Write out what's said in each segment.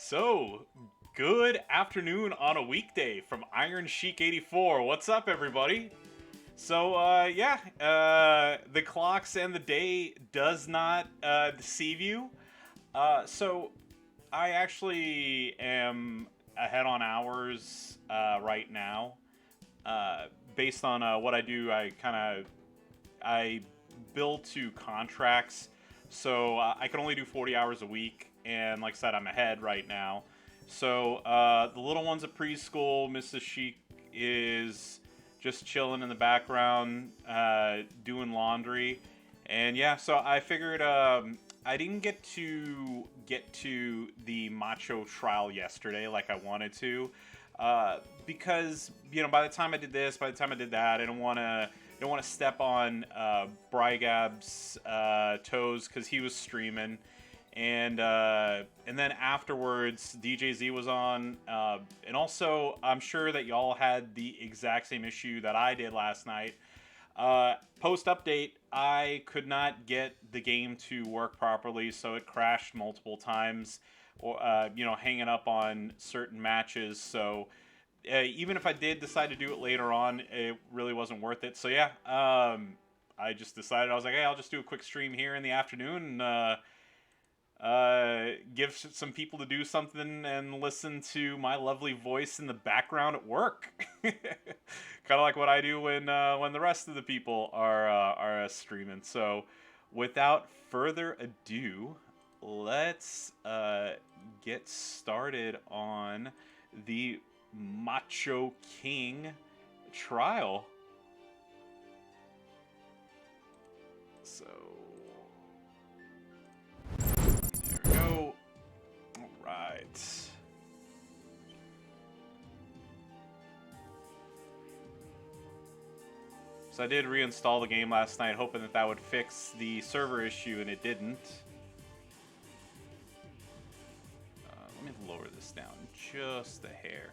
So, good afternoon on a weekday from Iron Sheik 84. What's up, everybody? The clocks and the day does not deceive you. So, I actually am ahead on hours right now. Based on what I do, I bill to contracts, so I can only do 40 hours a week, and like I said, I'm ahead right now. So the little one's at preschool. Mrs. Sheik is just chilling in the background, doing laundry, and yeah. So I figured I didn't get to the Macho trial yesterday like I wanted to, because by the time I did this, by the time I did that, I don't want to step on Brygab's toes because he was streaming, and then afterwards DJZ was on, and also I'm sure that y'all had the exact same issue that I did last night. Post update, I could not get the game to work properly, so it crashed multiple times, or hanging up on certain matches. So even if I did decide to do it later on, it really wasn't worth it. So yeah, I just decided, I was like, hey, I'll just do a quick stream here in the afternoon, and give some people to do something and listen to my lovely voice in the background at work. Kind of like what I do when the rest of the people are streaming. So without further ado, let's get started on the Macho King trial. So there we go. All right. So I did reinstall the game last night, hoping that that would fix the server issue, and it didn't. Let me lower this down just a hair.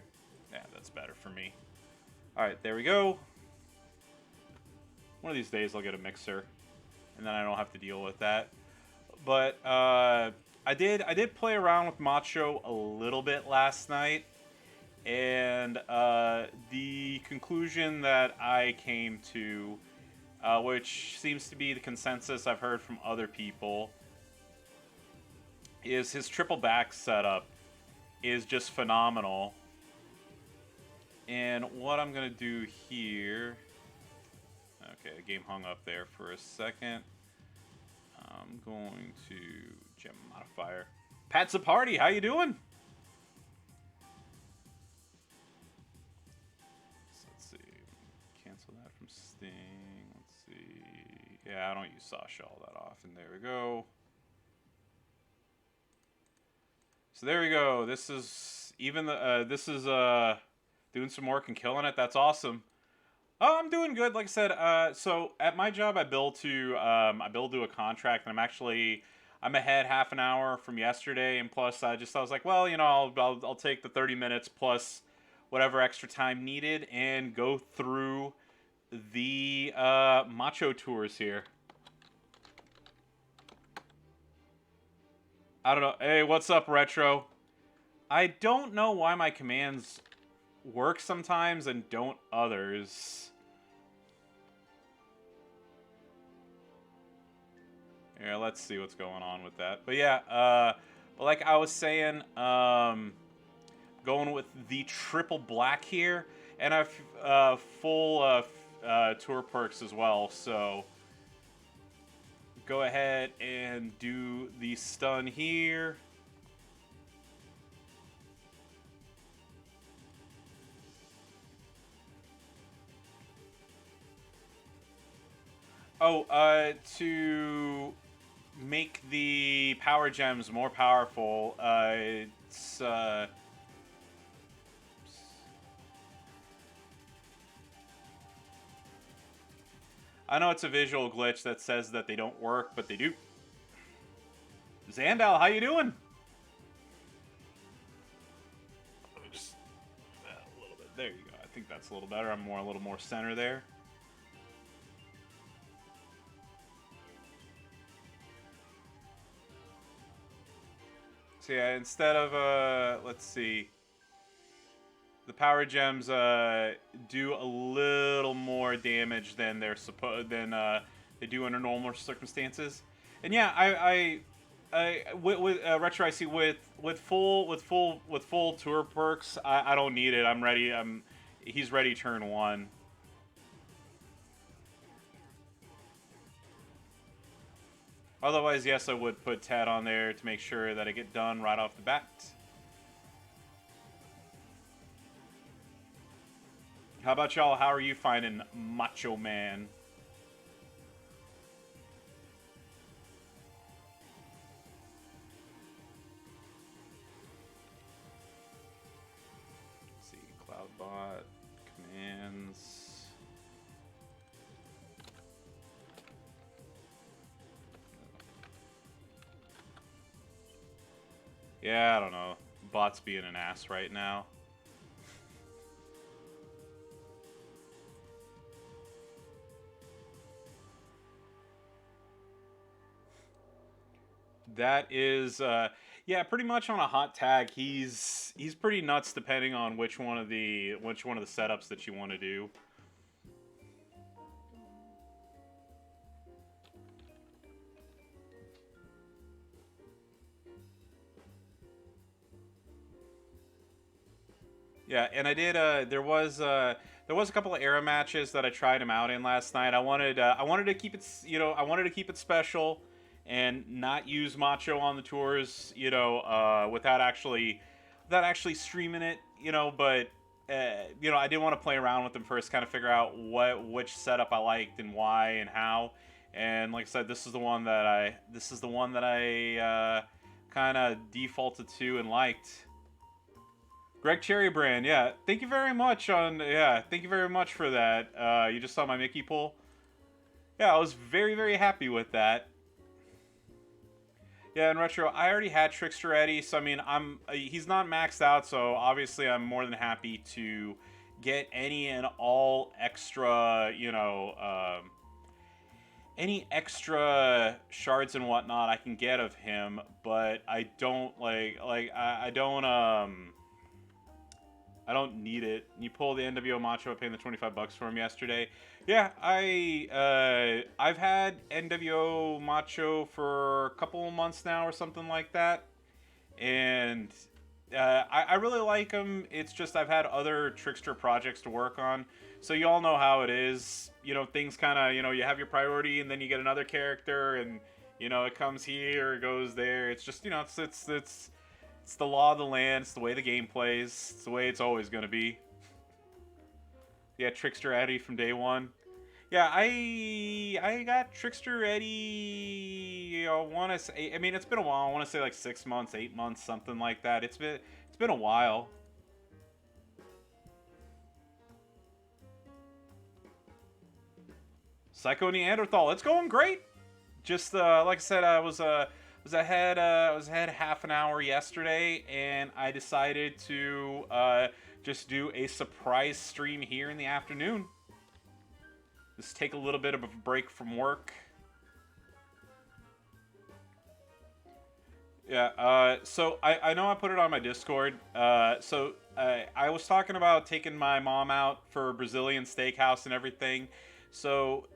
Yeah, that's better for me. All right, there we go. One of these days I'll get a mixer, and then I don't have to deal with that. But I did play around with Macho a little bit last night, and the conclusion that I came to, which seems to be the consensus I've heard from other people, is his triple back setup is just phenomenal. And what I'm going to do here... Okay, the game hung up there for a second. I'm going to gem modifier. Pat's a party, how you doing? So let's see. Cancel that from Sting. Let's see. Yeah, I don't use Sasha all that often. There we go. So there we go. This is even the doing some work and killing it. That's awesome. Oh, I'm doing good. Like I said, so at my job, I bill to a contract, and I'm ahead half an hour from yesterday, and plus I was like, well, I'll take the 30 minutes plus whatever extra time needed and go through the Macho tours here. I don't know. Hey, what's up, Retro? I don't know why my commands work sometimes and don't others. Here, let's see what's going on with that. But yeah, but like I was saying, going with the triple black here, and I've full tour perks as well. So go ahead and do the stun here. Oh, to make the power gems more powerful, it's I know it's a visual glitch that says that they don't work, but they do. Zandal, how you doing? Just a little bit. There you go. I think that's a little better. I'm a little more center there. So yeah, instead of let's see, the power gems do a little more damage than they do under normal circumstances. And yeah, with retro IC with full tour perks, I don't need it. I'm ready. He's ready turn one. Otherwise, yes, I would put Ted on there to make sure that I get done right off the bat. How about y'all? How are you finding Macho Man? Let's see, Cloudbot, commands. Yeah, I don't know. Bot's being an ass right now. That is, yeah, pretty much on a hot tag. He's pretty nuts depending on which one of the setups that you want to do. Yeah, and I did. There was a couple of era matches that I tried him out in last night. I wanted to keep it, I wanted to keep it special, and not use Macho on the tours, without actually streaming it, But I did want to play around with them first, kind of figure out which setup I liked and why and how. And like I said, this is the one that I kind of defaulted to and liked. Greg Cherrybrand, yeah. Thank you very much thank you very much for that. You just saw my Mickey pull. Yeah, I was very, very happy with that. Yeah, in retro, I already had Trickster Eddie, so I mean, he's not maxed out, so obviously I'm more than happy to get any and all extra, any extra shards and whatnot I can get of him, but I don't I don't need it. You pull the NWO Macho, paying the $25 for him yesterday. Yeah, I've had NWO Macho for a couple of months now or something like that, and I really like him. It's just I've had other Trickster projects to work on, so you all know how it is. Things kind of you have your priority, and then you get another character, and it comes here, it goes there. It's just it's the law of the land. It's the way the game plays. It's the way it's always going to be. Yeah, Trickster Eddie from day one. Yeah, I got Trickster Eddie. I want to say. I mean, it's been a while. I want to say like 6 months, 8 months, something like that. It's been a while. Psycho Neanderthal. It's going great. Just like I said, I was ahead half an hour yesterday, and I decided to just do a surprise stream here in the afternoon. Just take a little bit of a break from work. Yeah, so I know I put it on my Discord. So I was talking about taking my mom out for Brazilian steakhouse and everything. So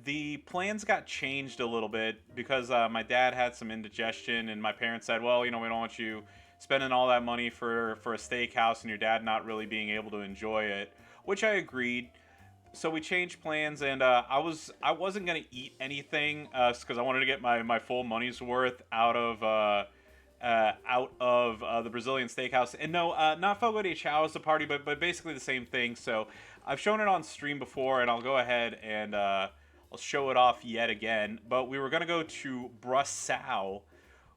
the plans got changed a little bit because my dad had some indigestion, and my parents said, well, we don't want you spending all that money for a steakhouse and your dad not really being able to enjoy it, which I agreed. So we changed plans, and I wasn't gonna eat anything because I wanted to get my full money's worth out of the Brazilian steakhouse. And no, not Fogo de Chao is the party, but basically the same thing. So I've shown it on stream before, and I'll go ahead and I'll show it off yet again. But we were gonna go to Brasau,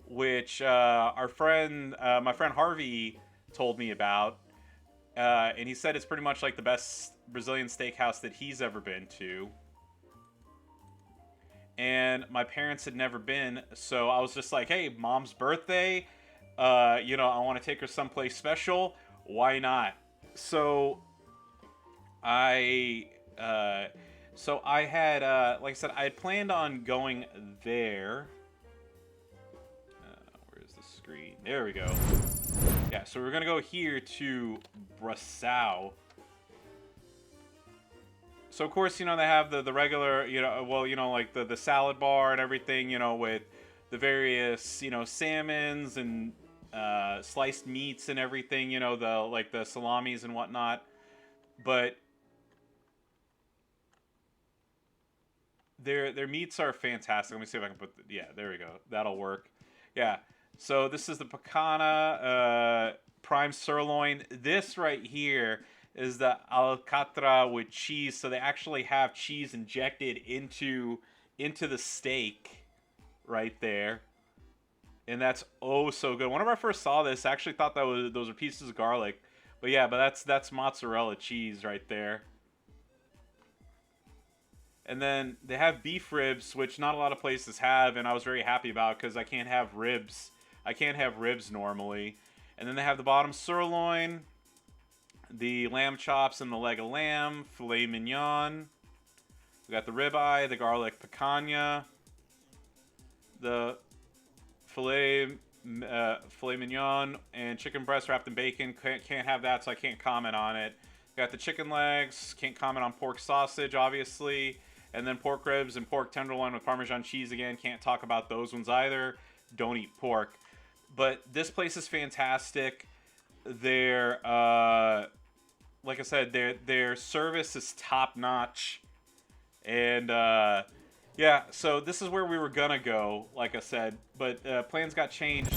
which my friend Harvey told me about, and he said it's pretty much like the best Brazilian steakhouse that he's ever been to. And my parents had never been, so I was just like, hey, mom's birthday, I want to take her someplace special. Why not? So I had, like I said, I had planned on going there. Where's the screen. There we go. Yeah, so we're gonna go here to Brasau. So of course, you know, they have the regular, you know, well, you know, like the salad bar and everything, you know, with the various, you know, salmons and sliced meats and everything, you know, the salamis and whatnot. But their meats are fantastic. Let me see if I can put yeah, there we go. That'll work. Yeah. So this is the Picana prime sirloin. This right here is the alcatra with cheese. So they actually have cheese injected into the steak right there. And that's oh so good. Whenever I first saw this, I actually thought those were pieces of garlic. But yeah, but that's mozzarella cheese right there. And then they have beef ribs, which not a lot of places have, and I was very happy about because I can't have ribs. I can't have ribs normally. And then they have the bottom sirloin, the lamb chops and the leg of lamb, filet mignon. We got the ribeye, the garlic picanha, the filet mignon, and chicken breast wrapped in bacon. Can't have that, so I can't comment on it. Got the chicken legs. Can't comment on pork sausage, obviously. And then pork ribs and pork tenderloin with Parmesan cheese again. Can't talk about those ones either. Don't eat pork. But this place is fantastic. Their, like I said, their service is top notch. And yeah, so this is where we were gonna go, like I said. But plans got changed.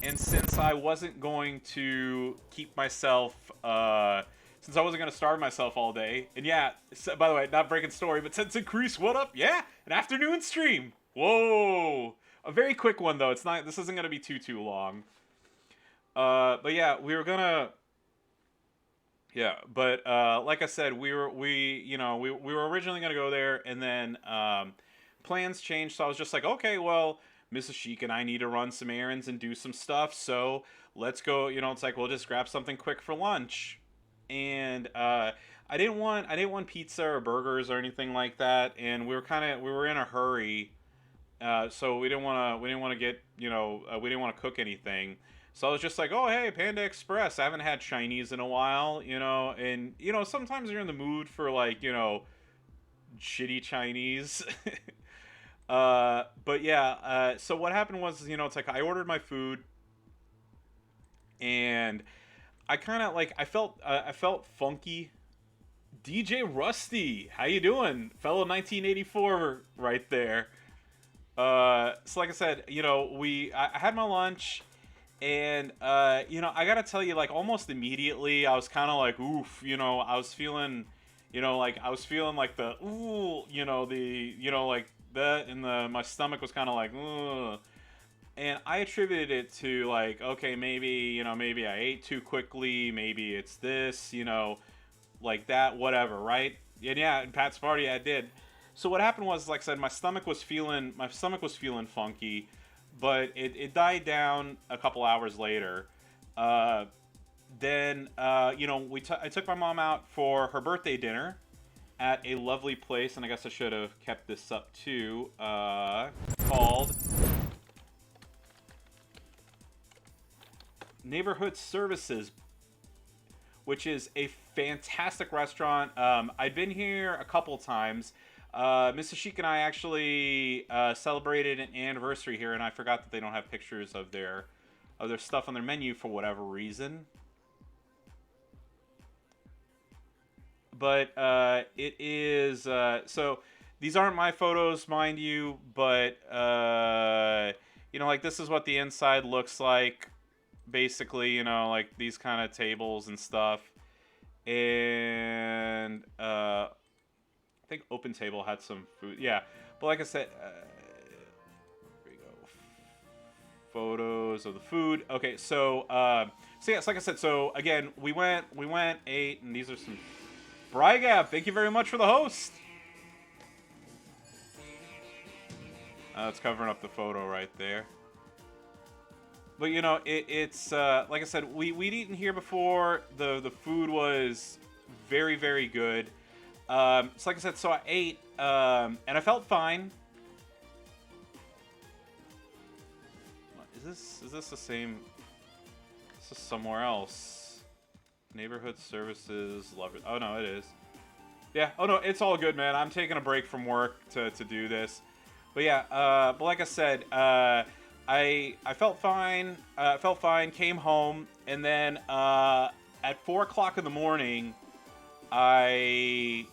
And since I wasn't going to keep myself, since I wasn't going to starve myself all day, and yeah, so, by the way, not breaking story, but since increase, what up? Yeah, an afternoon stream. Whoa, a very quick one though. It's not. This isn't going to be too long. But yeah, we were gonna. Yeah, but like I said, we were originally going to go there, and then plans changed. So I was just like, okay, well, Mrs. Sheik and I need to run some errands and do some stuff. So let's go. You know, it's like we'll just grab something quick for lunch. And I didn't want pizza or burgers or anything like that, and we were in a hurry, so we didn't want to get, you know, we didn't want to cook anything. So I was just like, oh hey, Panda Express. I haven't had Chinese in a while, you know, and you know sometimes you're in the mood for like, you know, shitty Chinese. But yeah, so what happened was, you know, it's like I ordered my food, and I kind of like I felt funky. DJ Rusty, how you doing, fellow 1984 right there. So like I said, you know, I had my lunch, and you know, I gotta tell you, like almost immediately, I was kind of like, oof, you know, I was feeling like the ooh, you know, like that, and my stomach was kind of like, ugh. And I attributed it to like, okay, maybe I ate too quickly, maybe it's this, you know, like that, whatever, right? And yeah, in Pat's party I did. So what happened was, like I said, my stomach was feeling funky, but it died down a couple hours later. Then you know, I took my mom out for her birthday dinner at a lovely place, and I guess I should have kept this up too, called Neighborhood Services, which is a fantastic restaurant. I'd been here a couple times. Mrs. Sheik and I actually celebrated an anniversary here, and I forgot that they don't have pictures of their stuff on their menu for whatever reason. But it is so these aren't my photos, mind you, but you know, like this is what the inside looks like. Basically, you know, like these kind of tables and stuff. And I think Open Table had some food. Yeah, but like I said, here we go. Photos of the food. Okay, so yes, like I said, so again, we went, ate, and these are some Brygab. Thank you very much for the host. It's covering up the photo right there. But you know, it's like I said, we'd eaten here before. The food was very, very good. So like I said, so I ate, and I felt fine. Is this the same? This is somewhere else. Neighborhood services. Love it. Oh no, it is. Yeah. Oh no, it's all good, man. I'm taking a break from work to do this. But yeah. But like I said, I felt fine. Felt fine. Came home, and then at 4 o'clock in the morning, I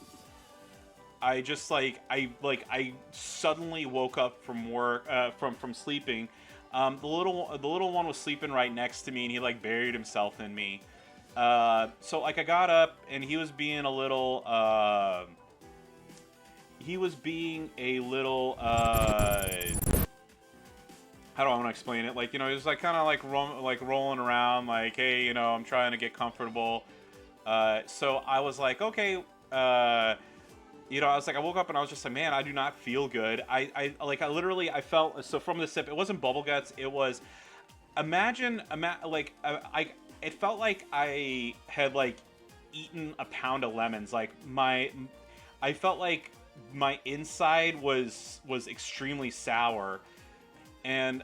just I suddenly woke up from work from sleeping. The little one was sleeping right next to me, and he like buried himself in me. So like I got up, and he was being a little how do I want to explain it? Like, he was like kind of like rolling around, like, hey, I'm trying to get comfortable. So I was like, okay. I was like, I woke up and I was just like, man, I do not feel good. I literally, I felt, so from the sip, it wasn't bubble guts. It was, it felt like I had like eaten a pound of lemons. Like I felt like my inside was extremely sour. And,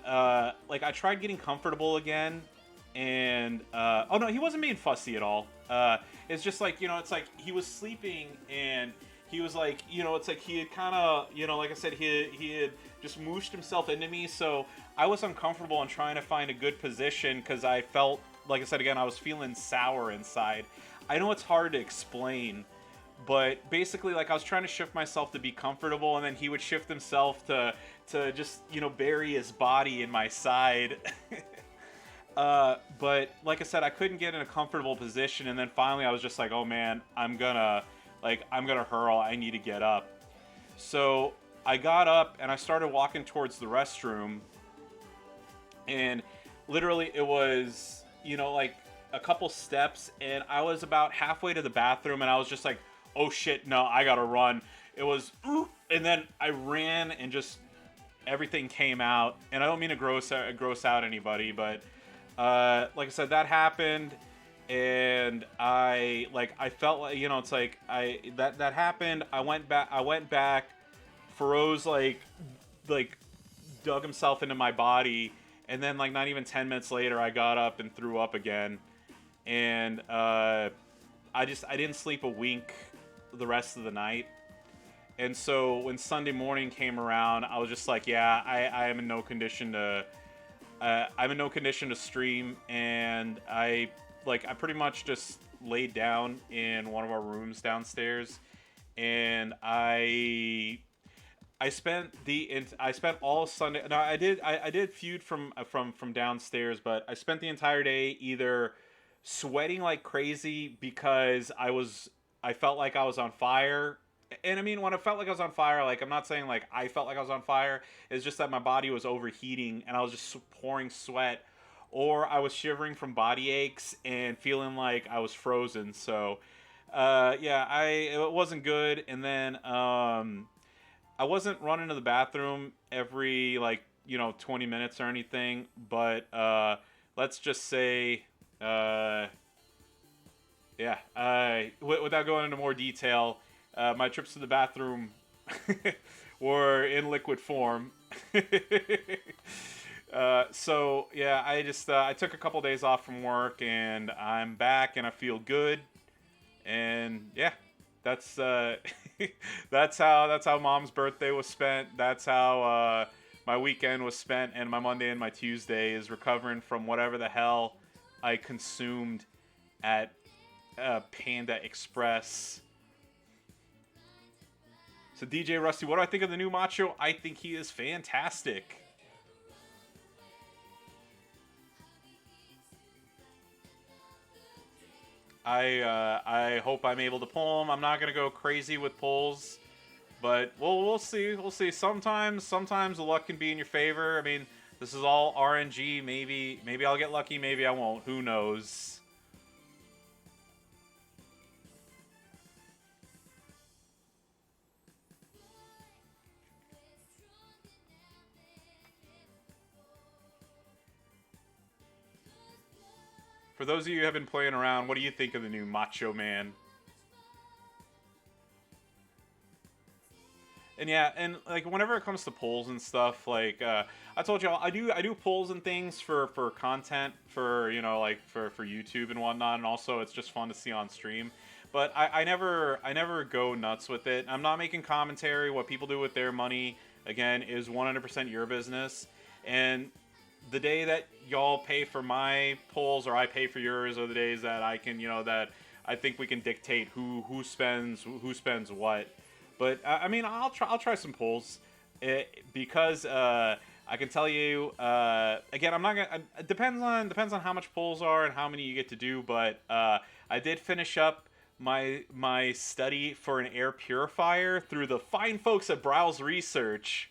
like, I tried getting comfortable again, and, oh no, he wasn't being fussy at all. It's just like, it's like he was sleeping, and he was like, it's like he had kind of, like I said, he had just mooshed himself into me, so I was uncomfortable and trying to find a good position, because I felt, like I said again, I was feeling sour inside. I know it's hard to explain, but basically, like, I was trying to shift myself to be comfortable, and then he would shift himself to just, bury his body in my side. But like I said, I couldn't get in a comfortable position, and then finally I was just like, oh man, I'm gonna hurl, I need to get up. So I got up, and I started walking towards the restroom, and literally it was, like a couple steps, and I was about halfway to the bathroom, and I was just like, oh shit, no, I gotta run. It was, and then I ran, and just everything came out. And I don't mean to gross out anybody, but like I said, that happened, and I felt like, it's like that happened. I went back. Feroz like dug himself into my body, and then like not even 10 minutes later, I got up and threw up again, and I didn't sleep a wink the rest of the night. And so when Sunday morning came around, I was just like, yeah, I am in no condition to stream, and I pretty much just laid down in one of our rooms downstairs, and I spent all Sunday. No, I did feud from downstairs, but I spent the entire day either sweating like crazy because I felt like I was on fire. And I mean, when I felt like I was on fire, like, I'm not saying like I felt like I was on fire. It's just that my body was overheating, and I was just pouring sweat, or I was shivering from body aches and feeling like I was frozen. So, yeah, it wasn't good. And then I wasn't running to the bathroom every 20 minutes or anything, but let's just say, yeah, without going into more detail, my trips to the bathroom were in liquid form. So yeah, I took a couple days off from work, and I'm back, and I feel good. And yeah, that's that's how Mom's birthday was spent. That's how my weekend was spent, and my Monday and my Tuesday is recovering from whatever the hell I consumed at Panda Express. So DJ Rusty, what do I think of the new Macho? I think he is fantastic. I hope I'm able to pull him. I'm not gonna go crazy with pulls, but we'll see. We'll see. Sometimes the luck can be in your favor. I mean, this is all RNG. Maybe I'll get lucky. Maybe I won't. Who knows? For those of you who have been playing around, what do you think of the new Macho Man? And yeah, and like whenever it comes to polls and stuff, like I told y'all, I do polls and things for content for like for YouTube and whatnot, and also it's just fun to see on stream. But I never go nuts with it. I'm not making commentary. What people do with their money again is 100% your business. And the day that y'all pay for my polls or I pay for yours are the days that I can that I think we can dictate who spends what. But I mean, I'll try some polls, because I can tell you again. I'm not gonna. It depends on how much polls are and how many you get to do. But I did finish up my study for an air purifier through the fine folks at Browse Research,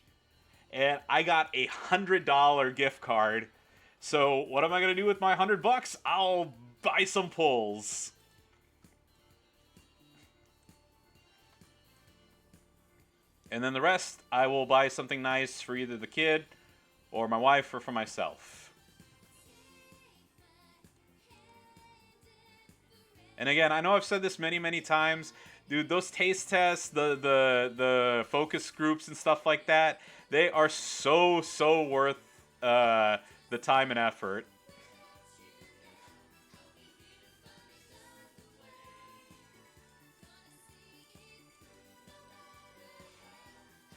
and I got $100 gift card. So what am I gonna do with my $100? I'll buy some polls. And then the rest, I will buy something nice for either the kid or my wife or for myself. And again, I know I've said this many, many times. Dude, those taste tests, the focus groups and stuff like that, they are so worth the time and effort.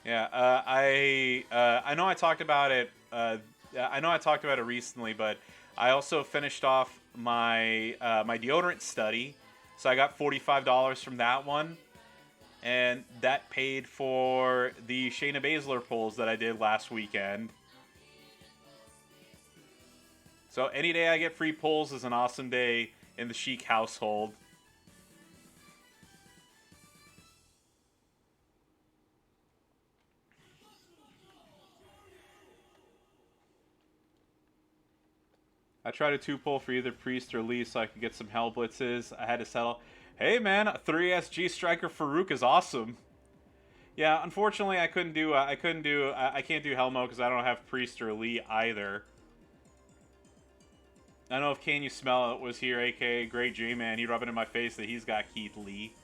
Yeah, I know I talked about it. I know I talked about it recently, but I also finished off my deodorant study, so I got $45 from that one, and that paid for the Shayna Baszler polls that I did last weekend. So any day I get free polls is an awesome day in the Chic household. I tried a two pull for either Priest or Lee so I could get some Hell Blitzes. I had to settle. Hey man, a 3SG Striker Farouk is awesome. Yeah, unfortunately I couldn't do. I can't do Hell Mode because I don't have Priest or Lee either. I don't know if Can You Smell It was here, aka Great J Man. He rubbed it in my face that he's got Keith Lee.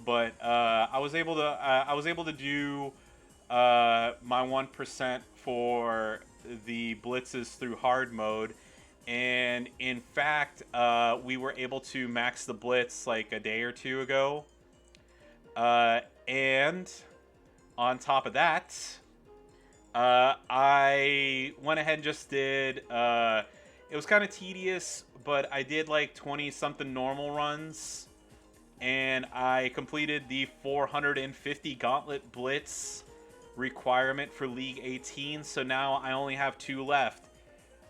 But I was able to do my 1% for the blitzes through hard mode, and in fact, we were able to max the blitz like a day or two ago. And on top of that, I went ahead and just did. It was kind of tedious, but I did like 20 something normal runs, and I completed the 450 gauntlet blitz requirement for League 18. So now I only have two left.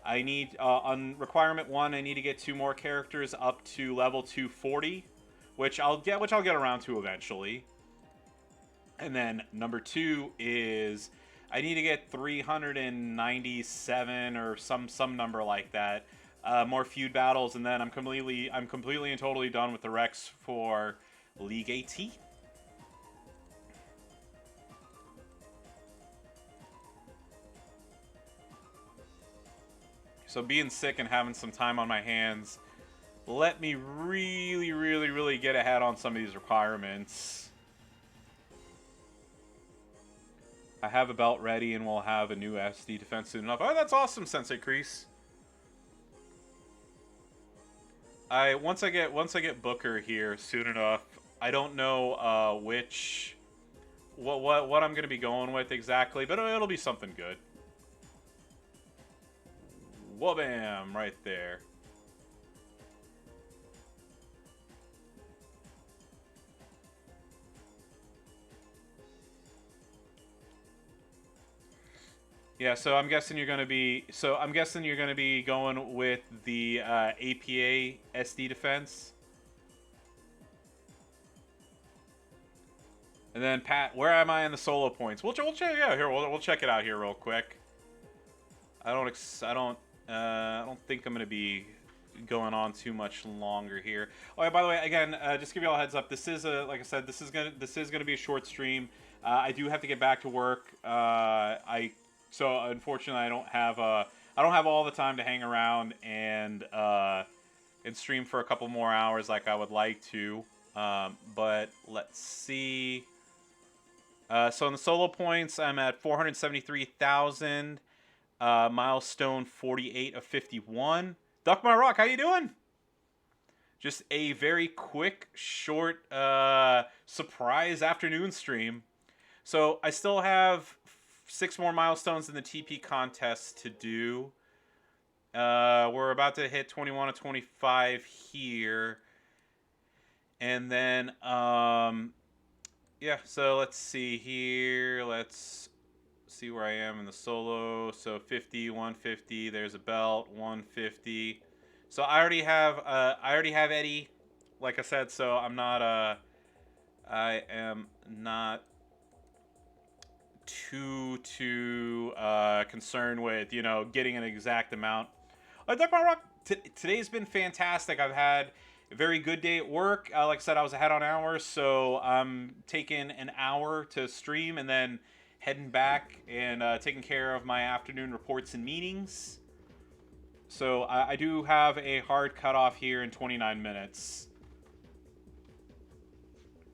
I need on requirement 1, I need to get 2 more characters up to level 240, which I'll get around to eventually. And then number 2 is I need to get 397 or some number like that, more feud battles, and then I'm completely and totally done with the Rex for League 18. So being sick and having some time on my hands let me really get ahead on some of these requirements. I have a belt ready and we'll have a new SD defense soon enough. Oh, that's awesome, Sensei Kreese. Once I get Booker here soon enough, I don't know what I'm gonna be going with exactly, but it'll be something good. Wha-bam, right there. Yeah, so I'm guessing you're gonna be going with the APA SD defense. And then Pat, where am I in the solo points? We'll check it out here. We'll check it out here real quick. I don't think I'm gonna be going on too much longer here. Oh yeah, by the way, again, just give you all a heads up. This is like I said, this is gonna be a short stream. I do have to get back to work. So unfortunately, I don't have all the time to hang around and stream for a couple more hours like I would like to. But let's see. So in the solo points, I'm at 473,000. Milestone 48 of 51. Duck My Rock, how you doing? Just a very quick, short, surprise afternoon stream. So I still have 6 more milestones in the TP contest to do. We're about to hit 21 of 25 here. And then, yeah, so let's see here. Let's see where I am in the solo. So 50, 150. There's a belt, 150. So I already have Eddie, like I said. So I am not too concerned with getting an exact amount. Duck My Rock, today's been fantastic. I've had a very good day at work. Like I said, I was ahead on hours, so I'm taking an hour to stream and then heading back and taking care of my afternoon reports and meetings. So I do have a hard cutoff here in 29 minutes.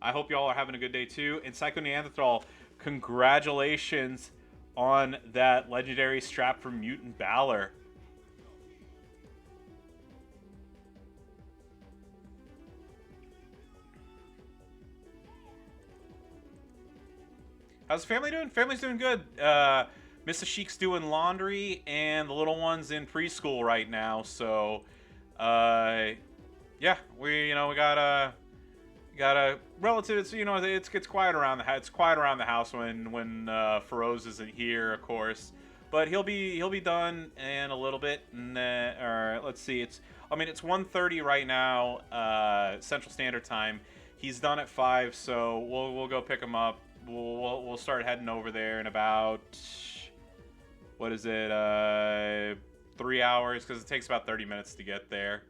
I hope y'all are having a good day too. And Psycho Neanderthal, congratulations on that legendary strap from Mutant Balor. How's the family doing? Family's doing good. Mrs. Sheik's doing laundry, and the little one's in preschool right now. So, yeah, we got a relative. It's it's quiet around the house. It's quiet around the house when Feroz isn't here, of course. But he'll be done in a little bit. And or let's see, it's 1:30 right now, Central Standard Time. He's done at 5, so we'll go pick him up. We'll start heading over there in about, what is it, 3 hours, because it takes about 30 minutes to get there.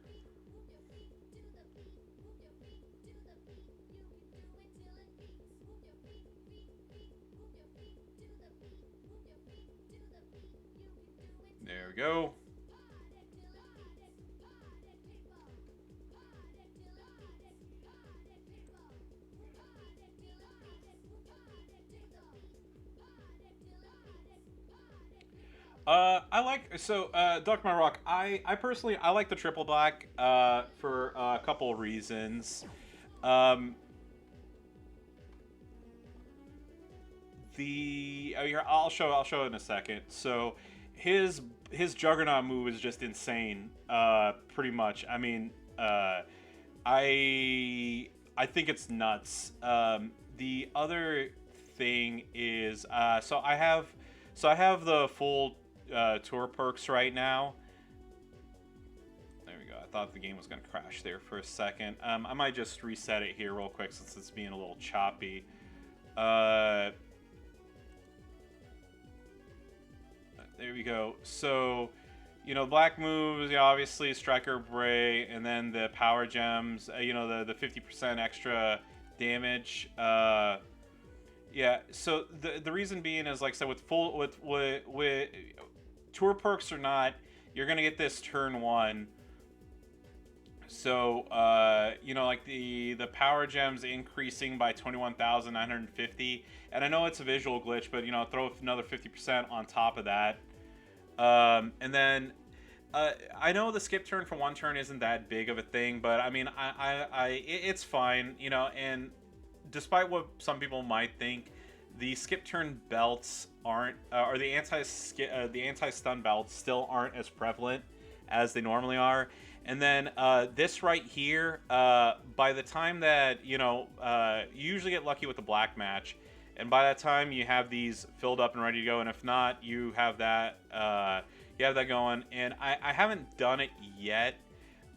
There we go. Duck My Rock. I personally like the triple black for a couple of reasons. I'll show it in a second. So his Juggernaut move is just insane. Pretty much. I mean, I think it's nuts. The other thing is, so I have the full tour perks right now. There we go. I thought the game was going to crash there for a second. I might just reset it here real quick since it's being a little choppy. There we go. So, black moves, obviously Striker Bray, and then the power gems, the 50% extra damage. Yeah, so the reason being is, like I said, with tour perks or not, you're gonna get this turn 1. So like the power gems increasing by 21,950, and I know it's a visual glitch, but throw another 50% on top of that. And then I know the skip turn for 1 turn isn't that big of a thing, but I mean it's fine, and despite what some people might think, the skip turn belts aren't, or the anti-stun belts still aren't as prevalent as they normally are. And then this right here, by the time that you usually get lucky with the black match, and by that time you have these filled up and ready to go. And if not, you have that going. And I haven't done it yet,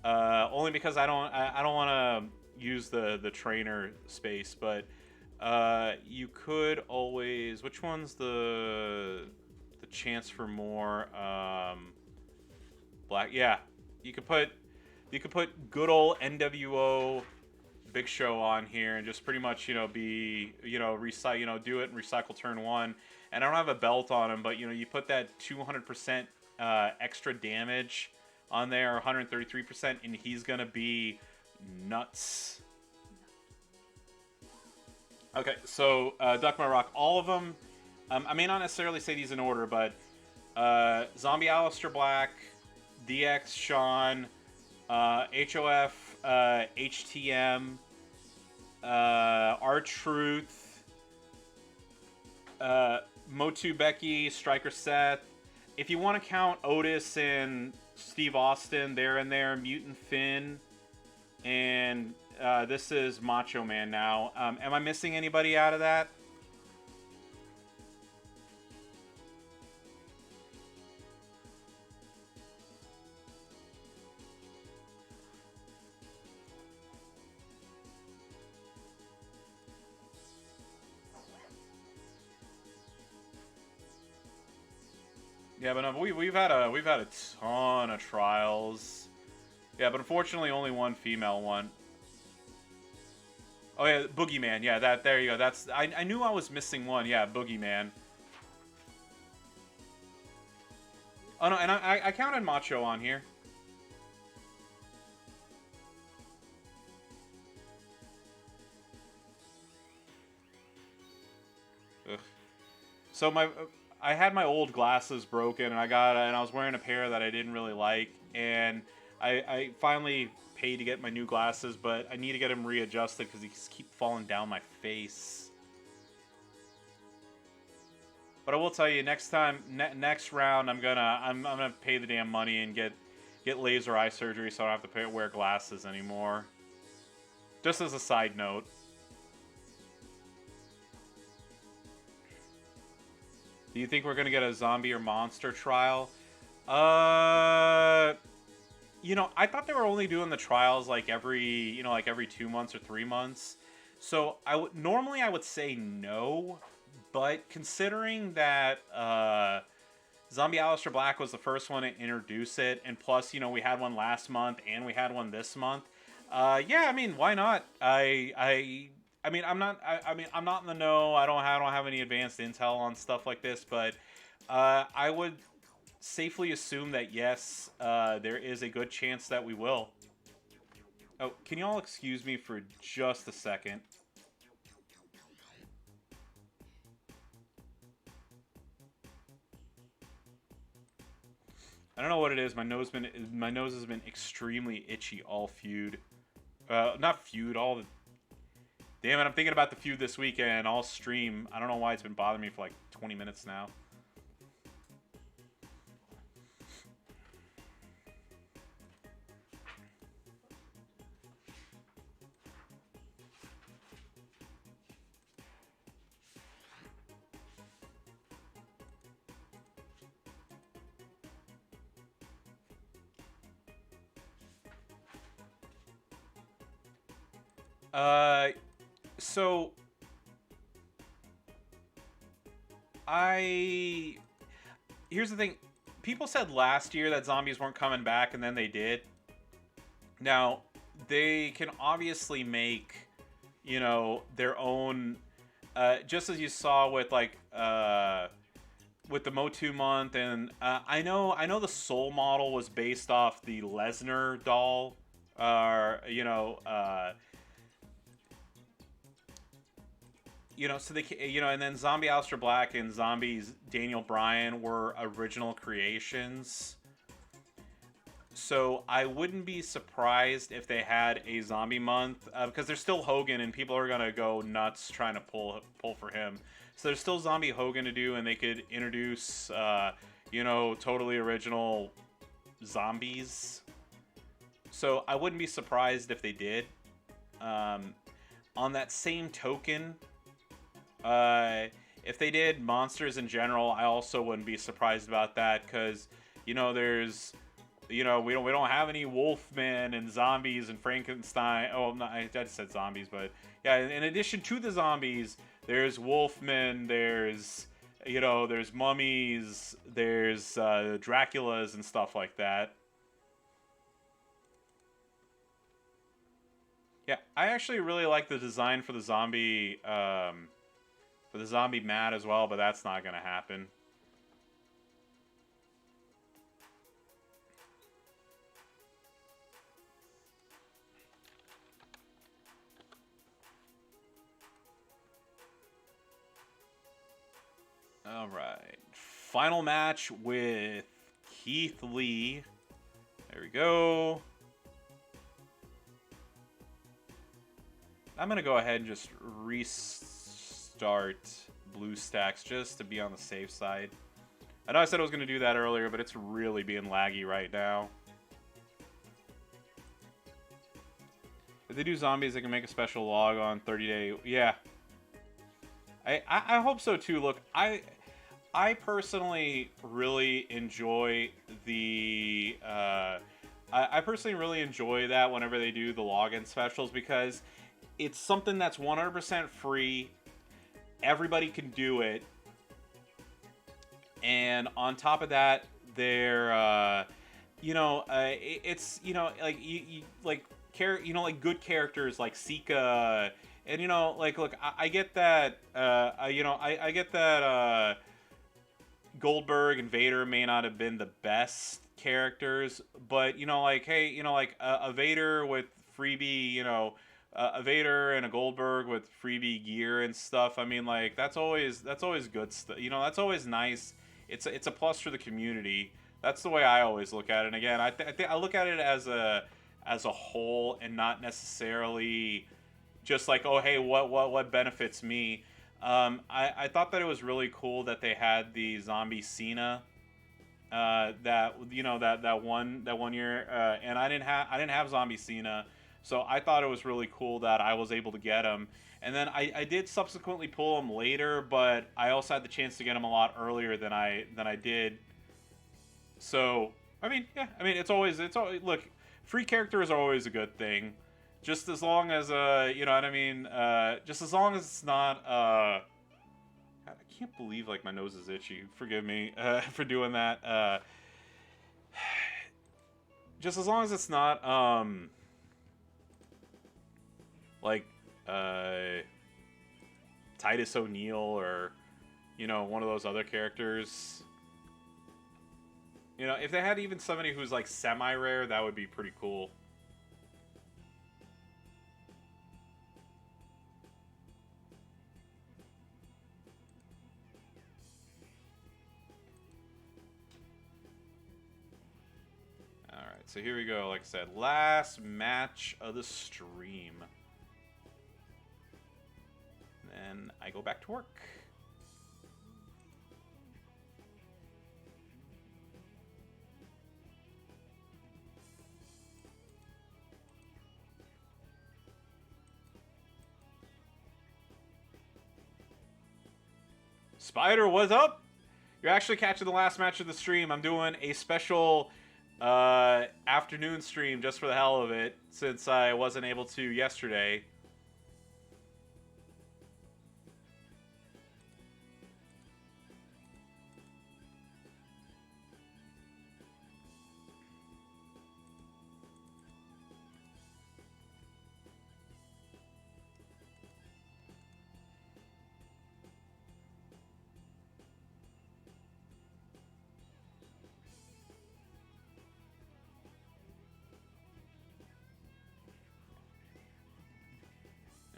only because I don't want to use the trainer space, but you could always, which one's the chance for more black? Yeah, you could put good old NWO Big Show on here and just pretty much be recycle, do it and recycle turn 1. And I don't have a belt on him, but you put that 200% extra damage on there, 133%, and he's gonna be nuts. Okay, so Duck My Rock, all of them. I may not necessarily say these in order, but Zombie Aleister Black, DX Sean, HOF HTM, R-Truth, MOTU Becky, Striker Seth. If you want to count Otis and Steve Austin, they're in there. Mutant Finn, and this is Macho Man now. Am I missing anybody out of that? Yeah, but no, we've had a ton of trials. Yeah, but unfortunately only one female one. Oh yeah, Boogeyman. Yeah, that there you go. That's I knew I was missing one. Yeah, Boogeyman. Oh no, and I counted Macho on here. Ugh. So I had my old glasses broken, and I was wearing a pair that I didn't really like, and I finally paid to get my new glasses, but I need to get them readjusted because they just keep falling down my face. But I will tell you, next time, next round, I'm gonna pay the damn money and get laser eye surgery, so I don't have to wear glasses anymore. Just as a side note. Do you think we're gonna get a zombie or monster trial? You know, I thought they were only doing the trials like every 2 months or 3 months. So normally I would say no, but considering that Zombie Aleister Black was the first one to introduce it, and plus, you know, we had one last month and we had one this month. Yeah, I mean, why not? I mean, I'm not. I mean, I'm not in the know. I don't have any advanced intel on stuff like this, but I would safely assume that yes, there is a good chance that we will. Oh, can you all excuse me for just a second? I don't know what it is. My nose has been extremely itchy all feud. Not feud, all the... Damn it, I'm thinking about the feud this weekend, all stream. I don't know why it's been bothering me for like 20 minutes now. So here's the thing. People said last year that zombies weren't coming back, and then they did. Now, they can obviously make, you know, their own, just as you saw with like with the MOTU month, and I know the Soul model was based off the Lesnar doll, so they, and then Zombie Aleister Black and Zombies Daniel Bryan were original creations. So I wouldn't be surprised if they had a zombie month, because there's still Hogan, and people are gonna go nuts trying to pull for him. So there's still Zombie Hogan to do, and they could introduce, totally original zombies. So I wouldn't be surprised if they did. On that same token, if they did monsters in general, I also wouldn't be surprised about that, because, there's, we don't have any Wolfmen and zombies and Frankenstein. Oh, no, I just said zombies, but yeah, in addition to the zombies, there's Wolfmen, there's mummies, there's Draculas and stuff like that. Yeah, I actually really like the design for the zombie mat as well, but that's not gonna happen. All right. Final match with Keith Lee. There we go. I'm going to go ahead and just restart BlueStacks just to be on the safe side. I know I said I was going to do that earlier, but it's really being laggy right now. If they do zombies, they can make a special log on 30-day. Yeah. I hope so too. Look, I personally really enjoy the I personally really enjoy that whenever they do the login specials, because it's something that's 100% free. Everybody can do it, and on top of that, they're it's like like good characters like Sika. And, look, I get that, I get that Goldberg and Vader may not have been the best characters, but, hey, a Vader with freebie, a Vader and a Goldberg with freebie gear and stuff. I mean, like, that's always good stuff. That's always nice. It's a plus for the community. That's the way I always look at it. And again, I look at it as a whole, and not necessarily just like, oh, hey, what benefits me. I thought that it was really cool that they had the Zombie Cena that one year, and I didn't have Zombie Cena, so I thought it was really cool that I was able to get him. And then I did subsequently pull him later, but I also had the chance to get him a lot earlier than I did. So it's always look, free characters are always a good thing. Just as long as, just as long as it's not, I can't believe, like, my nose is itchy. Forgive me for doing that. Just as long as it's not, Titus O'Neil or, one of those other characters. If they had even somebody who's, like, semi-rare, that would be pretty cool. So here we go, like I said, last match of the stream. Then I go back to work. Spider, what's up? You're actually catching the last match of the stream. I'm doing a special afternoon stream just for the hell of it, since I wasn't able to yesterday.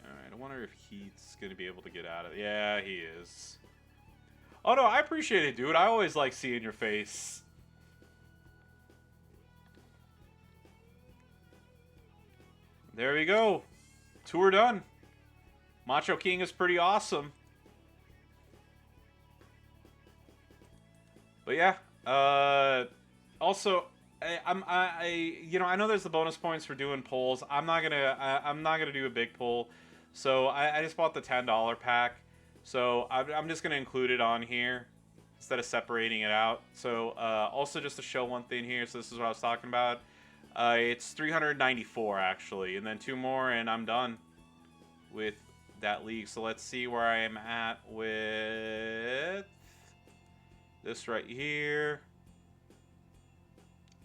I wonder if he's going to be able to get out of it. Yeah, he is. Oh, no, I appreciate it, dude. I always like seeing your face. There we go. Tour done. Macho King is pretty awesome. But yeah, also, I know there's the bonus points for doing polls. I'm not gonna do a big poll. So I just bought the $10 pack, so I'm just going to include it on here instead of separating it out. So also just to show one thing here, so this is what I was talking about. It's 394 actually, and then 2 more and I'm done with that league. So let's see where I am at with this right here.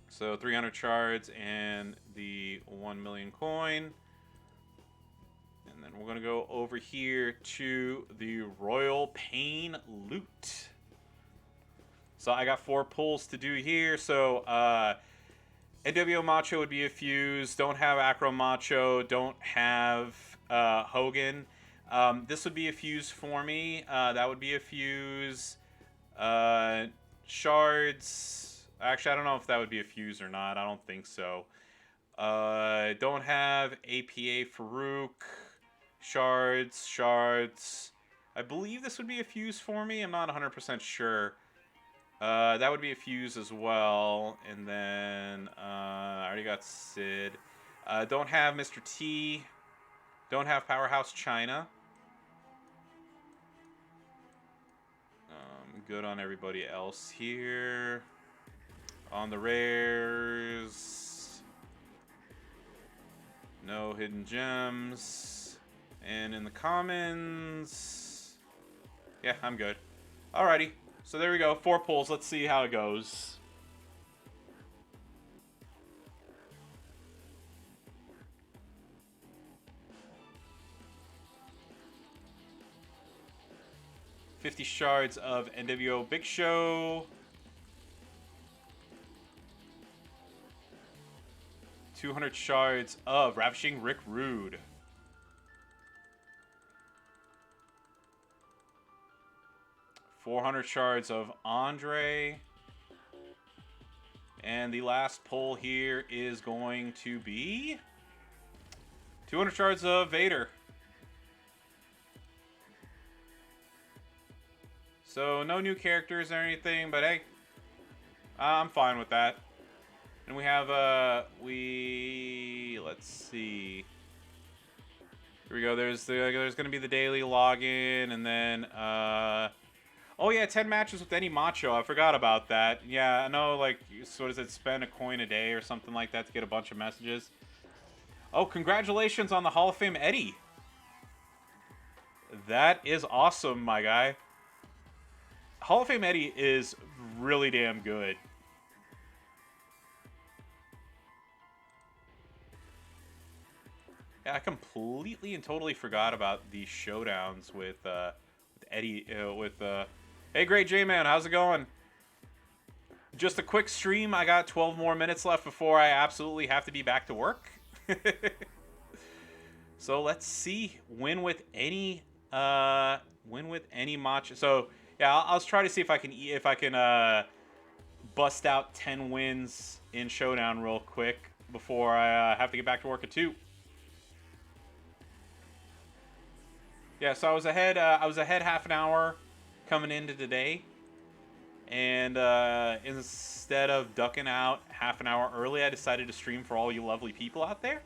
So 300 shards and the 1 million coin. And then we're going to go over here to the Royal Pain loot. So I got 4 pulls to do here. So NWO Macho would be a fuse. Don't have Acro Macho. Don't have Hogan. This would be a fuse for me. That would be a fuse. Shards. Actually, I don't know if that would be a fuse or not. I don't think so. Don't have APA Farouk. Shards. I believe this would be a fuse for me. I'm not 100% sure. That would be a fuse as well. And then I already got Sid. Don't have Mr. T. Don't have Powerhouse China. Good on everybody else here. On the rares. No hidden gems. And in the commons. Yeah, I'm good. Alrighty. So there we go. 4 pulls. Let's see how it goes. $50 shards of NWO Big Show. 200 shards of Ravishing Rick Rude. 400 shards of Andre. And the last pull here is going to be 200 shards of Vader. So no new characters or anything, but hey, I'm fine with that. And we have let's see. Here we go. There's going to be the daily login, and then oh yeah, 10 matches with any Macho. I forgot about that. Yeah, I know. Like, so what is it? Spend a coin a day or something like that to get a bunch of messages. Oh, congratulations on the Hall of Fame Eddie. That is awesome, my guy. Hall of Fame Eddie is really damn good. Yeah, I completely and totally forgot about these showdowns with Eddie. Hey, Great J-Man, how's it going? Just a quick stream. I got 12 more minutes left before I absolutely have to be back to work. So let's see. Win with any Macho. So yeah, I'll try to see if I can bust out 10 wins in Showdown real quick before I have to get back to work at 2. Yeah, so I was ahead half an hour coming into today, and instead of ducking out half an hour early, I decided to stream for all you lovely people out there.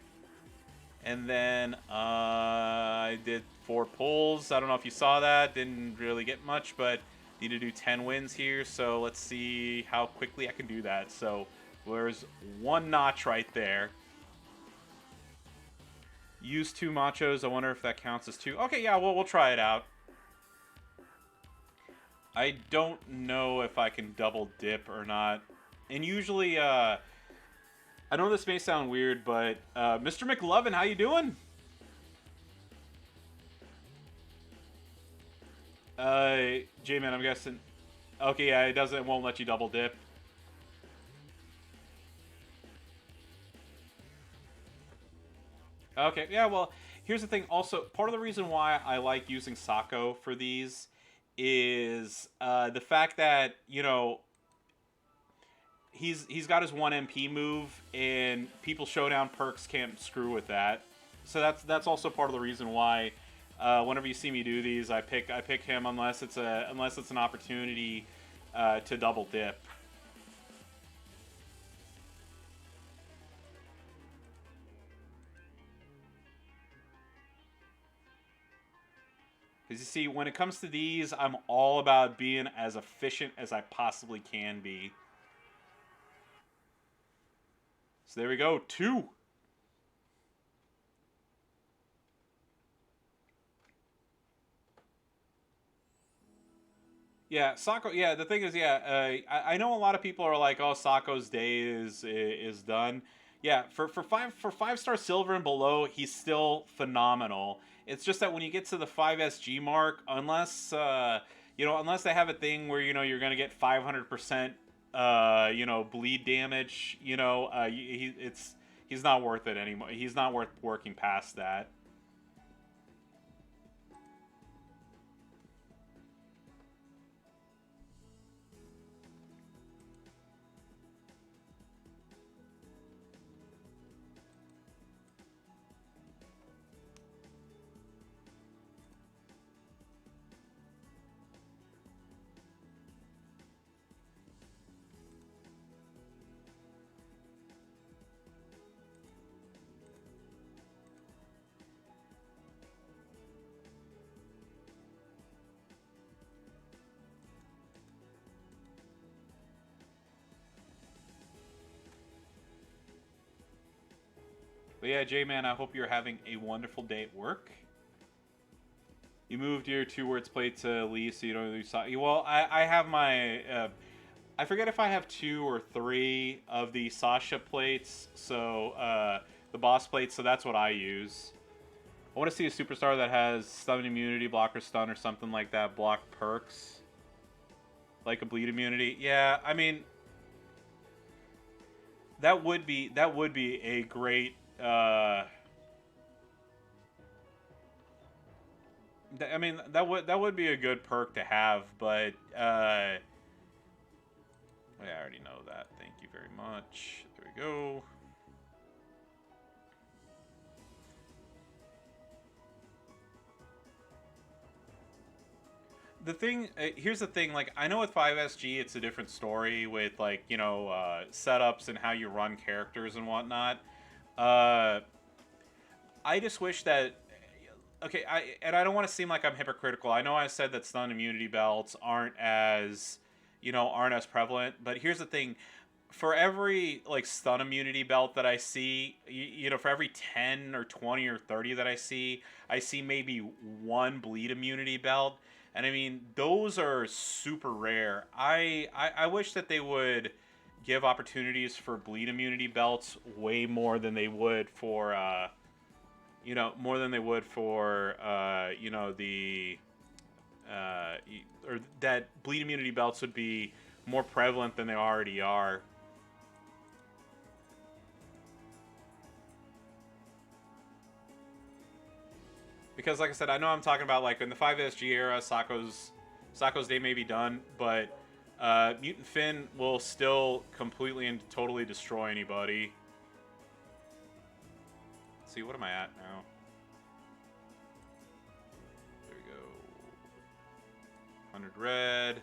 And then I did 4 pulls. I don't know if you saw that. Didn't really get much, but need to do 10 wins here. So let's see how quickly I can do that. So there's 1 notch right there. Use 2 Machos. I wonder if that counts as 2. Okay, yeah, we'll try it out. I don't know if I can double dip or not. And usually, I know this may sound weird, but Mr. McLovin, how you doing? J-Man, I'm guessing. Okay, yeah, it won't let you double dip. Okay, yeah, well, here's the thing. Also, part of the reason why I like using Sako for these is the fact that, you know, he's got his 1 MP move, and People's Showdown perks can't screw with that. So that's also part of the reason why whenever you see me do these, I pick him unless it's an opportunity to double dip. Because you see, when it comes to these, I'm all about being as efficient as I possibly can be. So there we go, 2. Yeah, Sako. Yeah, the thing is, yeah, I know a lot of people are like, "Oh, Sako's day is done." Yeah, for 5-star silver and below, he's still phenomenal. It's just that when you get to the 5 SG mark, unless unless they have a thing where you're gonna get 500% bleed damage, he's not worth it anymore. He's not worth working past that. But yeah, J-Man, I hope you're having a wonderful day at work. You moved your 2 words plate to Lee, so you don't lose. Well, I have my. I forget if I have 2 or 3 of the Sasha plates, so the boss plates. So that's what I use. I want to see a superstar that has stun immunity, blocker stun, or something like that. Block perks, like a bleed immunity. Yeah, I mean, that would be a great. I mean, that would be a good perk to have, but I already know that. Thank you very much. There we go. The thing here's the thing, like, I know with 5SG it's a different story with, like, you know, setups and how you run characters and whatnot. I just wish that okay, I don't want to seem like I'm hypocritical. I know I said that stun immunity belts aren't as, you know, aren't as prevalent, but here's the thing. For every, like, stun immunity belt that I see, you know, for every 10 or 20 or 30 that I see maybe 1 bleed immunity belt. And I mean, those are super rare. I wish that they would give opportunities for bleed immunity belts way more than they would for you know, more than they would for you know, the or that bleed immunity belts would be more prevalent than they already are. Because, like I said, I know I'm talking about, like, in the 5SG era, Sokko's day may be done, but Mutant Finn will still completely and totally destroy anybody. Let's see, what am I at now? There we go. 100 red.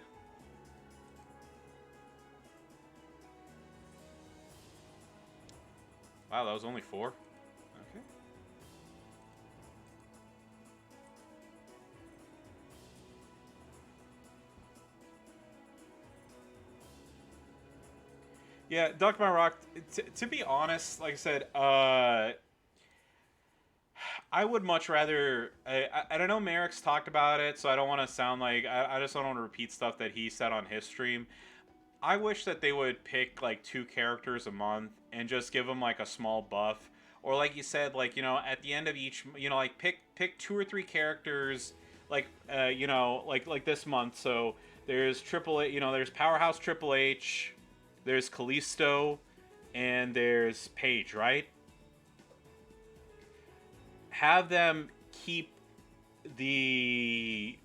Wow, that was only 4. Okay. Yeah, Duck My Rock. To be honest, like I said, I would much rather. I don't know. Merrick's talked about it, so I don't want to sound like I just don't want to repeat stuff that he said on his stream. I wish that they would pick, like, 2 characters a month and just give them, like, a small buff, or, like you said, like, you know, at the end of each, you know, like, pick 2 or 3 characters, like, you know, like this month. So there's Triple H, you know, there's Powerhouse Triple H, there's Kalisto, and there's Paige, right? Have them keep the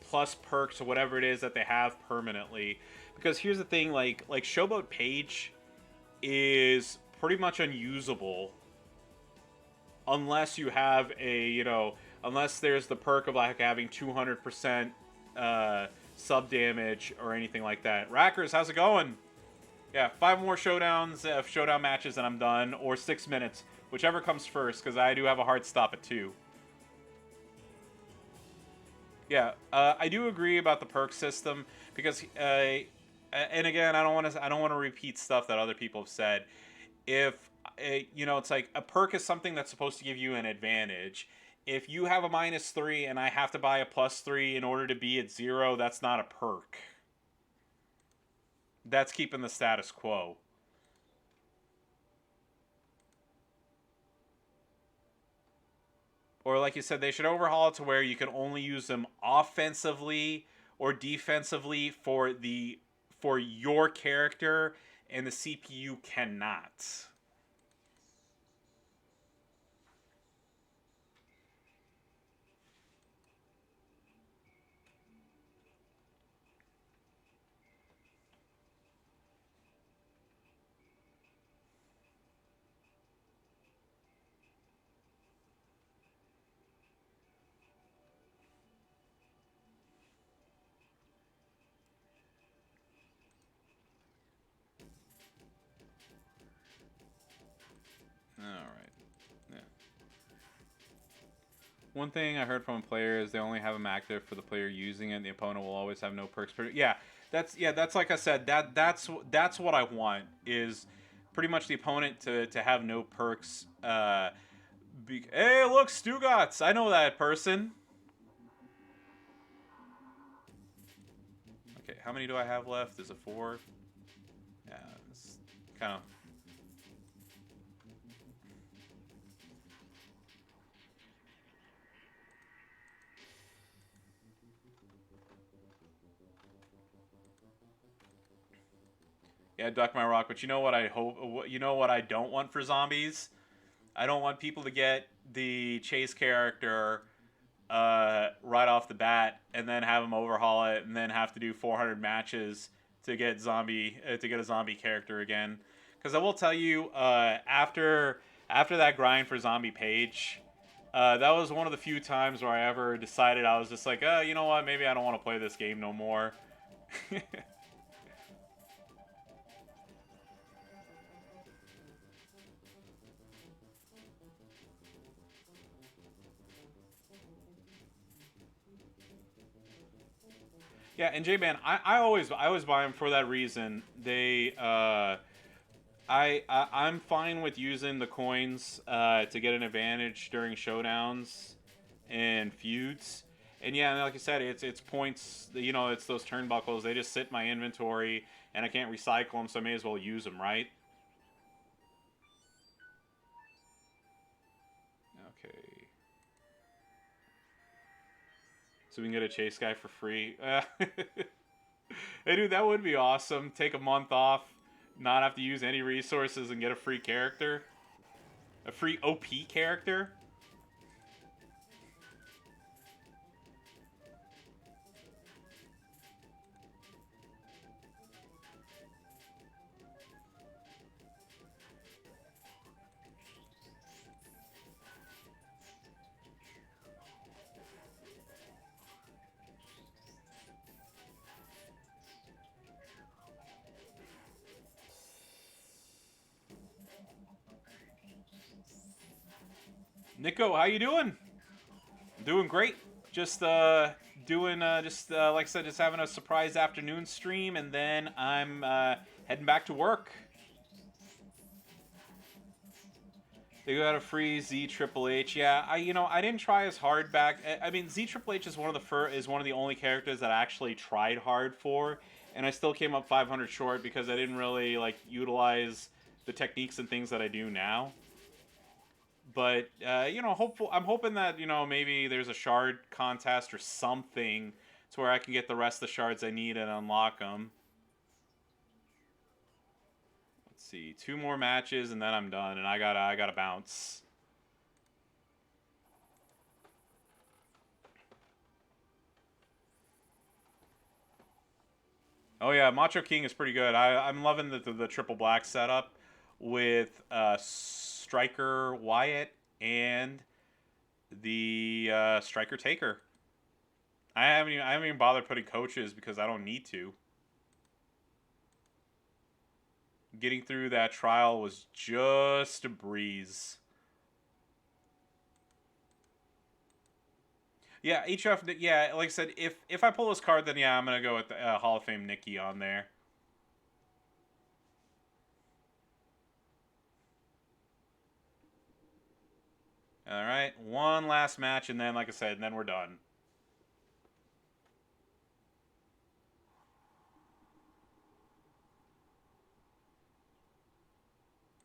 plus perks or whatever it is that they have permanently, because here's the thing, like Showboat Paige is pretty much unusable unless you have a, you know, unless there's the perk of, like, having 200% sub damage or anything like that. Rackers, how's it going? Yeah, 5 more showdowns, showdown matches, and I'm done, or 6 minutes, whichever comes first, because I do have a hard stop at 2. Yeah, I do agree about the perk system, because, and again, I don't want to repeat stuff that other people have said. If you know, it's like a perk is something that's supposed to give you an advantage. If you have a -3 and I have to buy a +3 in order to be at 0, that's not a perk. That's keeping the status quo. Or, like you said, they should overhaul it to where you can only use them offensively or defensively for your character, and the CPU cannot. All right. Yeah. One thing I heard from a player is they only have them active for the player using it. The opponent will always have no perks. Yeah, that's like I said. That's what I want is pretty much the opponent to have no perks. Hey, look, Stugatz! I know that person. Okay, how many do I have left? Is it 4? Yeah, it's kind of... Yeah, duck my rock, but you know what I hope... You know what I don't want for zombies? I don't want people to get the chase character right off the bat and then have them overhaul it and then have to do 400 matches to get a zombie character again. Because I will tell you, after that grind for Zombie Page, that was one of the few times where I ever decided I was just like, you know what, maybe I don't want to play this game no more. Yeah, and J-Man, I always buy them for that reason. I'm fine with using the coins to get an advantage during showdowns and feuds. And yeah, like I said, it's points. You know, it's those turnbuckles. They just sit in my inventory, and I can't recycle them, so I may as well use them, right? Okay. So we can get a chase guy for free. Hey, dude, that would be awesome. Take a month off, not have to use any resources, and get a free character. A free OP character. Nico, how you doing? I'm doing great. Just doing like I said, just having a surprise afternoon stream, and then I'm heading back to work. They got a free Z Triple H. Yeah, I didn't try as hard back. I mean, Z Triple H is one of the only characters that I actually tried hard for, and I still came up 500 short because I didn't really like utilize the techniques and things that I do now. But I'm hoping that maybe there's a shard contest or something to where I can get the rest of the shards I need and unlock them. Let's see, 2 more matches and then I'm done, and I gotta bounce. Oh yeah, Macho King is pretty good. I'm loving the triple black setup with Striker Wyatt and the Striker Taker. I haven't even bothered putting coaches because I don't need to. Getting through that trial was just a breeze. Yeah, HF. Yeah, like I said, if I pull this card, then yeah, I'm gonna go with the Hall of Fame Nikki on there. All right, one last match, and then, like I said, and then we're done.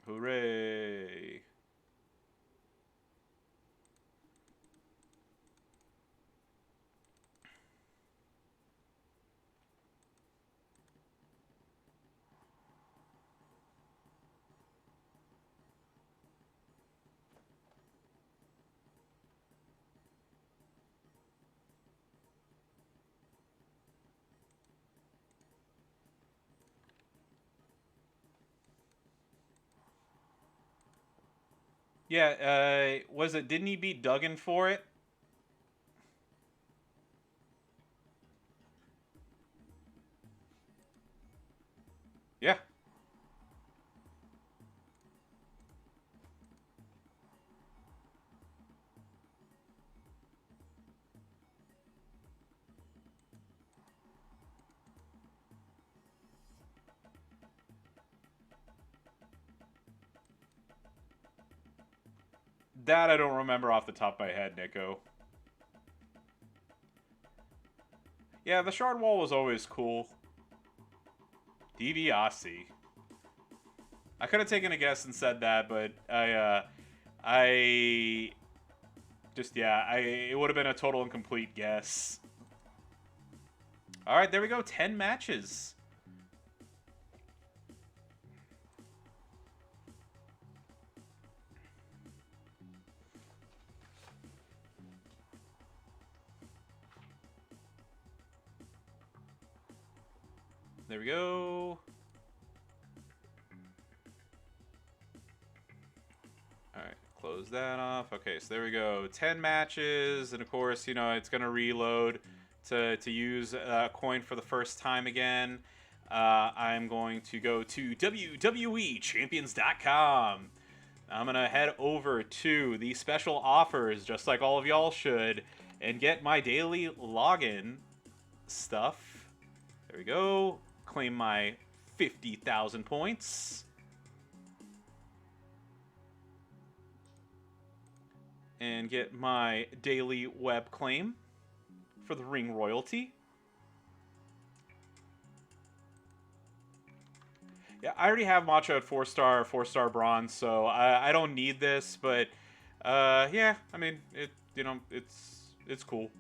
Hooray! Yeah, was it? Didn't he beat Duggan for it? Yeah. That I don't remember off the top of my head, Nico. Yeah, the shard wall was always cool. DiBiase. I could have taken a guess and said that, but I just, yeah, it would have been a total and complete guess. All right, there we go. 10 matches. There we go. All right, close that off. Okay, so there we go. 10 matches, and of course, you know, it's going to reload to use a coin for the first time again. I'm going to go to WWEChampions.com. I'm going to head over to the special offers, just like all of y'all should, and get my daily login stuff. There we go. Claim my 50,000 points. And get my daily web claim for the ring royalty. Yeah, I already have Macho at 4-star bronze, so I don't need this, but yeah, I mean, it's cool.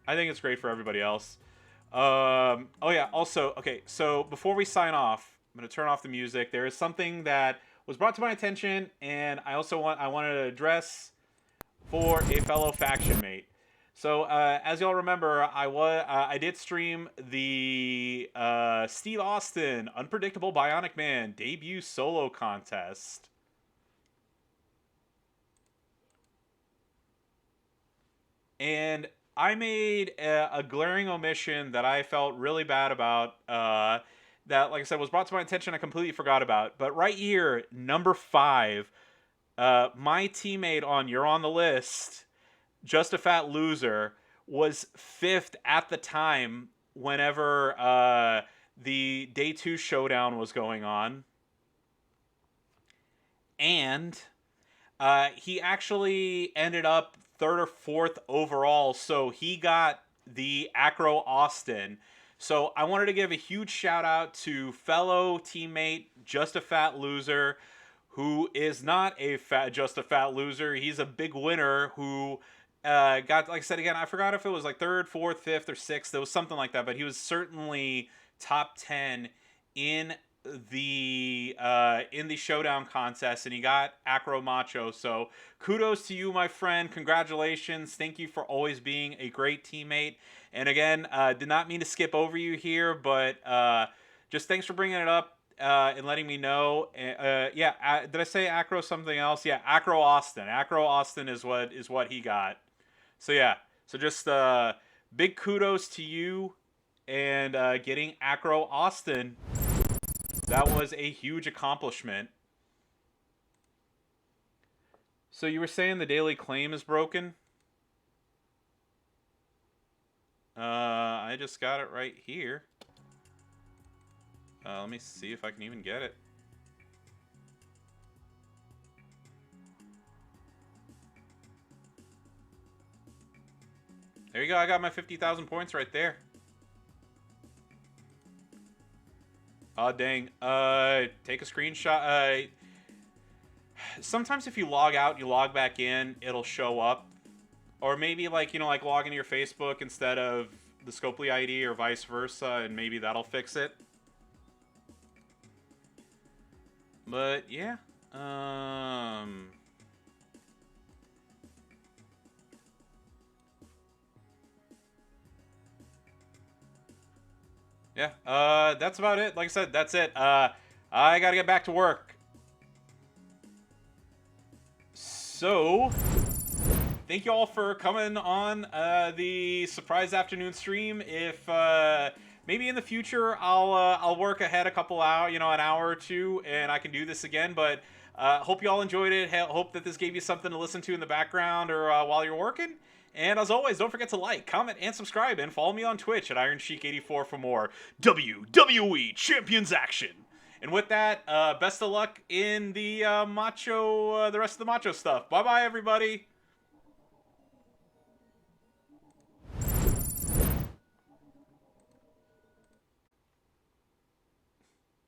I think it's great for everybody else. Oh yeah, also, okay, so before we sign off, I'm going to turn off the music. There is something that was brought to my attention, and I wanted to address for a fellow faction mate. So, as y'all remember, I did stream the Steve Austin Unpredictable Bionic Man debut solo contest. And I made a glaring omission that I felt really bad about, that, like I said, was brought to my attention I completely forgot about. But right here, number 5, my teammate on You're on the List, JustAFatLoser, was 5th at the time whenever the Day 2 Showdown was going on. And he actually ended up 3rd or 4th overall, so he got the Acro Austin. So I wanted to give a huge shout out to fellow teammate JustAFatLoser, who is not just a fat loser. He's a big winner who got, like I said again, I forgot if it was like 3rd, 4th, 5th, or 6th. It was something like that, but he was certainly top 10 in the showdown contest, and he got Acro Macho. So kudos to you, my friend. Congratulations. Thank you for always being a great teammate. And again, did not mean to skip over you here, but just thanks for bringing it up and letting me know. Yeah, did I say Acro something else? Yeah, Acro Austin. Acro Austin is what he got. So yeah, so just big kudos to you and getting Acro Austin. That was a huge accomplishment. So you were saying the daily claim is broken? I just got it right here. Let me see if I can even get it. There you go. I got my 50,000 points right there. Oh, dang. Take a screenshot. Sometimes if you log out, you log back in, it'll show up. Or maybe, like, you know, like log into your Facebook instead of the Scopely ID or vice versa, and maybe that'll fix it. But, yeah. Yeah, that's about it. Like I said, that's it. I gotta get back to work. So, thank you all for coming on the surprise afternoon stream. If maybe in the future I'll work ahead a couple hours, you know, an hour or two, and I can do this again. But hope you all enjoyed it. Hope that this gave you something to listen to in the background or while you're working. And as always, don't forget to like, comment, and subscribe, and follow me on Twitch at IronSheik84 for more WWE Champions action. And with that, best of luck in the the rest of the Macho stuff. Bye bye, everybody.